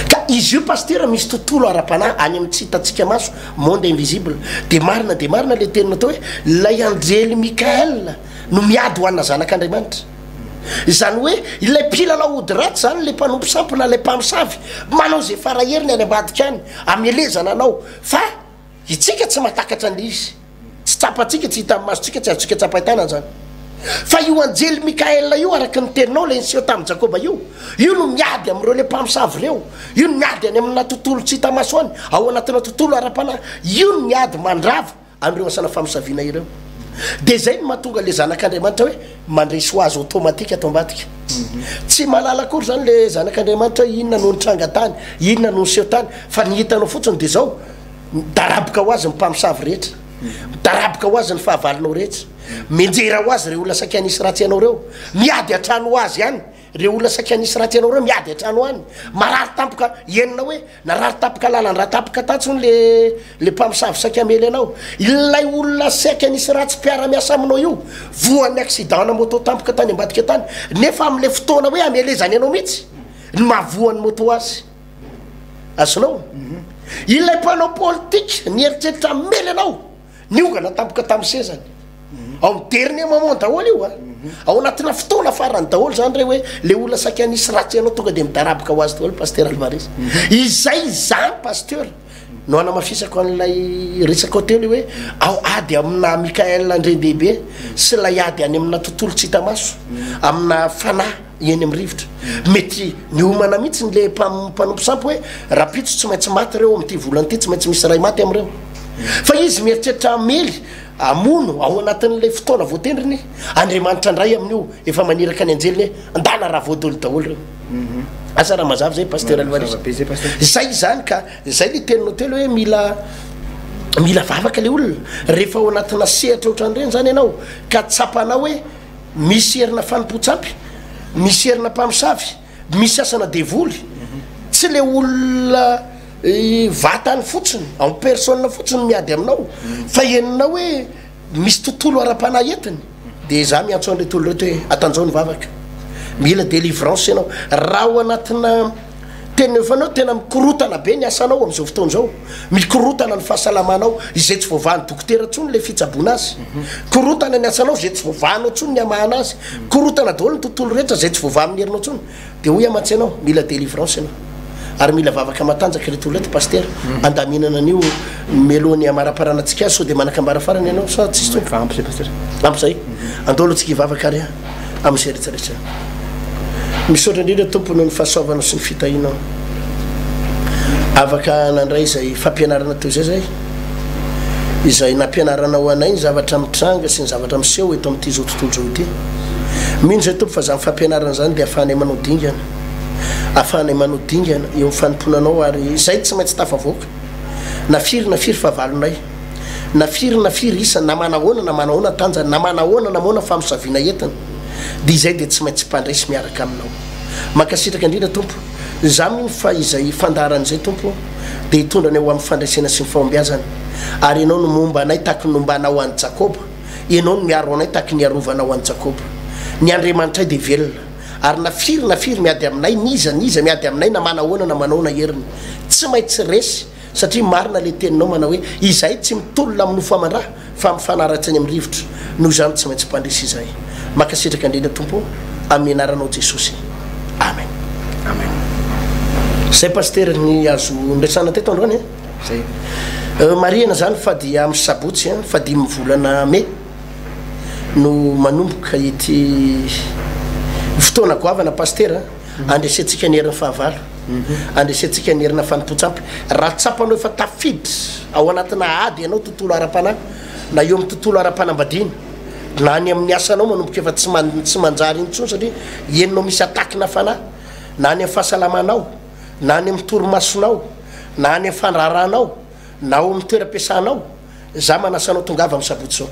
ka izy io pasteur misy tontolo ara-panahy any amin'ny tsy hitatsika maso monde invisible de marina le tenina atao hoe lay Andrely Mikael no miady ho anna zanak'Andriamanitra izany hoe ilay mpilalao ody ratsy zany le mpanompo sampona lay mpamosavy manao zay faraheriny any ambadika any amelezana anao fa itsika tsy matakatra an'le izy tsy tsapatsika tsy hita amin'ny masotsika tsy azotsika tsapahitana zany fa io Andrely Mikael io araky ny teninao le niseho tamin'ny Jakoba io no miady am'ireo le mpamosavy reo io no miady any amina tontolo tsy hita maso any ao anatina tontolo ara-panahy io no miady mandrava am'ireo asana famosaviana ireo de zay no mahatonga le zanak'Andriamanitra hoe mandresy ho azy automatika atao ambadika tsy malala akory zany le zanak'Andriamanitra inona no nitranga tany inona no niseho tany fa ny hitanao fotsiny de zao daraboka ho azy ny mpamosavy rehetra daraboka ho azy ny fahavalinao rehetra menjera ho azy reo olona saky anisy ratsy ianao reo miady atrano ho azy ihany reo olona saky anisy ratsy ianao reo miady atrano any marary tampoka enina hoe narary tapoka lalandraha tapoka tatsony le mpamosavy saky amely anao ilay olona saky anisy ratsy mpiara-miasa aminao io voan'ny accident na moto tampoka tany ambadika tany nefa am'le fotoana hoe amelezany anao mihitsy ny mahavoan'ny moto azy azonao ilay mpanao politika nieritreritra mely anao niogana tampoka tamin'ny sezany ao mideriny mamon daholo io ao anatina fotoana farany daholo zany re hoe le olona saky anisy ratsy ianao tonga de midaraboka ho azy daholo pasteur Alvarez izay zany pasteur no anamafisako an'ilay resaka hotely hoe ao ady amina Mikael Andrendehibe sy lay ady any amina tontolo tsy hita maso amina fanahy eny amin'ny rivotra mety ny homana mihitsy nyle mpanompo sampy hoe rapitso tsy maintsy maty reo am'ty volany ty tsy maintsy misy ray maty am'ireo fa izy mieritreritra mely amono ao anatin'le fotoana voatendriny Andriamanitra ndray amin'io efa maniraka ny anjeliny hoe andana raha voadolo daholo reo asa raha mazavy zay pasteur Alvarez zay zany ka zay le teninao telo hoe mila vavaka le olona rehefa ao anatina sehatra ohatran'ireny zany ianao ka tsapanao hoe misy herina fanompo-tsampy misy herina mpamosavy misy asana devoly tsy le olona vatany fotsiny amin'ny personne fotsiny miady aminao fa eninao hoe misy tontolo ara-panahy entiny de za miantso an'le tolo reto hoe atanjao ny vavaka mila délivrance ianao raha ao anatina tena efanao tena mikorotana be ny asanao am'izao fotoana zao mikorotana ny fahasalamanao izay tsy voavahan'ny dokotera tsony le fitsaboana azy korotana ny asanao zay tsy voavahanao tsony ny amahana azy korotana daholo ny tontolo rehetra zay tsy voavaha amin'ny herinao tsony de hoy amatsy anao mila délivrance ianao ary mila vavaka matanjaka retolo reto pasteur andaminana an'io melohany amaraparanatsika azy so de manakambara farany ianao sa tsisy toy ampy zay pasteur ampy zay andolo tsika vavaka ary am'izay rehetrarehetra misaotra indrindra tompony ny fahasoavanao sy ny fitahinao afaka nandray zay fampianarana teo zay izay nampianaranao anay ny zavatra mitranga sy ny zavatra miseho eto am'ty zao tontolo zao ity mino zay tompo fa za fampianarana zany de afahanay manao dingana afahanay manao dingana eo mifanomponanao ary zay tsy maintsy tafavoaka nafiry fahavalonay nafiry isa namanahoana namanahoana tanjany namanahoana namoana famosaviana entana de izay de tsy maintsy mpandresy miaraka aminao makasitraka indrindra tompo za mino fa izay fandaran'izay tompo de hitondrany eo amin'ny fandraisana sy ny fahombiazana ary ianao no momba anay taky nombanao an'ny Jakoba ianao no miaro anay taky niarovanao an'ny Jakoba ny Andriamanitra ay de velona ary nafiry miady aminay niza miady aminay namanahoana namanahoana heriny tsy maintsy resy satria marina le teninao manao hoe izay tsy mitolona amin'ny famandraha fa mifanaratsy any amin'ny rivotra noho zany tsy maintsy mpandresy izay makasitraka indrindra tompo amin'ny anaranao Jesosy amen amen zay pasteur ny azo ndraisana teto androany zay mariana zany fady amin'ny sabotsy fady mivolana me no manomboka ity fotoana goavana pasteur andresentsika ny herin'ny fahavalo andresentsika ny herina fanompo-tsampy raha tsapanao efa tafiditra ao anatina ady ianao tontolo ara-panahy na eo amin'ny tontolo ara-panambadiana na ny amin'ny asanao manomboka efa tsy manjary iny tsony satria eninao misy atakina fanahy na any amin'ny fahasalamanao na any amin'ny torimasonao na any amin'ny fandraranao na ao amin'ny toeram-piasanao za manasanao tongava amin'ny sabotsy zao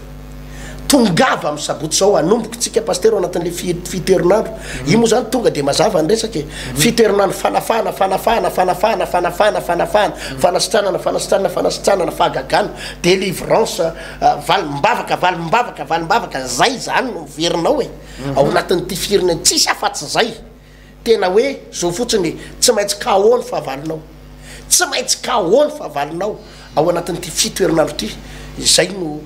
tongava amin'ny sabotsy zao anombokotsika paster anatin'le fitoerinandro io moa zany tonga de mazava ny resaka fitoerinandro fanasitranana fahagagana délivrance valimbavaka zay zany no verinao e ao anatin'ity firina tsisy afatsy zay tena hoe zao fotsiny tsy maintsy kaony fahavalonao tsy maintsy kaony fahavalonao ao anatin'ity fitoerinandro ty zay no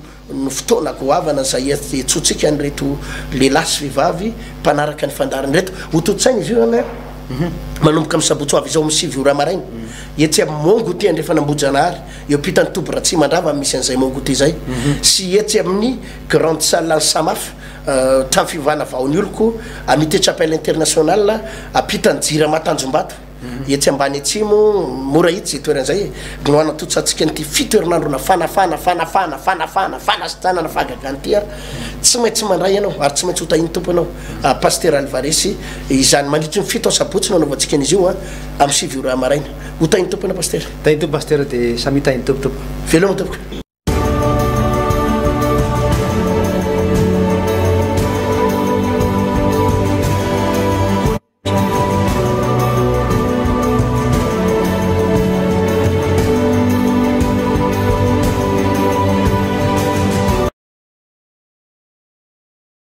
fotoana goavana zay etsotsika nyreto lehilahy sy vehivavy mpanaraka ny fandarany reto hototsainy izy io any manomboka amin'ny sabotsy avy izao misivy ora marainy etsy amin'ny mongo ty andrefa nambojanahary eo pitany toby ratsy mandrava misy an'izay mongo ty zay sy etsy amin'ny grande salle ny samafy trano fivana vaony oloko amité chapelle international apitany jira matanjombato etsy ambany atsimo mora hitsy toeran'izay no anatotsatsika nyty fitoerinandrona fanasitranana fahagagany ty tsy maintsy mandray ianao ary tsy maintsy hotahiny tompo ianao paster Alvaresy izany mandritry ny fito sabotsy no anaovantsika an'izy io amin'ny sivy ora maraina hotahiny tompo ianao paster tahiny tompo paster de samy tahiny tompo veloma tompoka